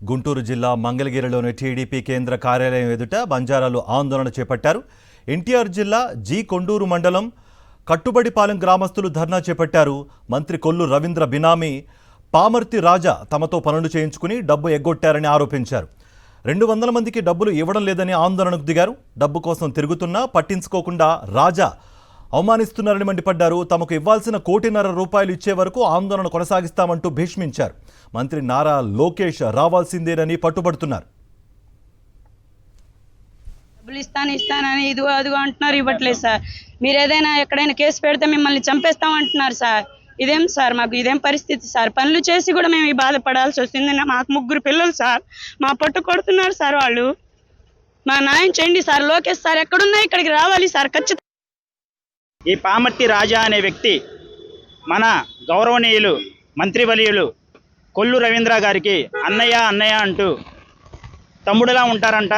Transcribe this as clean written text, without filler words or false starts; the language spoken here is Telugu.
గుంటూరు జిల్లా మంగళగిరిలోని టీడీపీ కేంద్ర కార్యాలయం ఎదుట బంజారాలు ఆందోళన చేపట్టారు. ఎన్టీఆర్ జిల్లా జి కొండూరు మండలం కట్టుబడిపాలెం గ్రామస్తులు ధర్నా చేపట్టారు. మంత్రి కొల్లు రవీంద్ర బినామీ పామర్తి రాజా తమతో పనులు చేయించుకుని డబ్బు ఎగ్గొట్టారని ఆరోపించారు. 200 మందికి డబ్బులు ఇవ్వడం లేదని ఆందోళనకు దిగారు. డబ్బు కోసం తిరుగుతున్నా పట్టించుకోకుండా రాజా అవమానిస్తున్నారని మండిపడ్డారు. తమకు ఇవ్వాల్సిన ₹1.5 ఇచ్చే వరకు ఆందోళన కొనసాగిస్తామంటూ భీష్మించారు. మంత్రి నారా లోకేష్ రావాల్సిందేనని పట్టుబడుతున్నారు. డబ్బులు ఇస్తానని ఇదిగో అదిగో అంటున్నారు, ఇవ్వట్లేదు సార్. మీరు ఏదైనా ఎక్కడైనా కేసు పెడితే మిమ్మల్ని చంపేస్తాం అంటున్నారు సార్. ఇదేం సార్, మాకు ఇదేం పరిస్థితి సార్? పనులు చేసి కూడా మేము ఈ బాధపడాల్సి వస్తుంది. మాకు 3 పిల్లలు సార్, మా పట్టు కొడుతున్నారు సార్. వాళ్ళు మా న్యాయం చేయండి సార్. లోకేష్ సార్ ఎక్కడున్నా ఇక్కడికి రావాలి సార్ ఖచ్చితంగా. ఈ పామర్తి రాజా అనే వ్యక్తి మన గౌరవనీయులు మంత్రివర్యులు కొల్లు రవీంద్ర గారికి అన్నయ్య అంటూ తమ్ముడులా ఉంటారంట.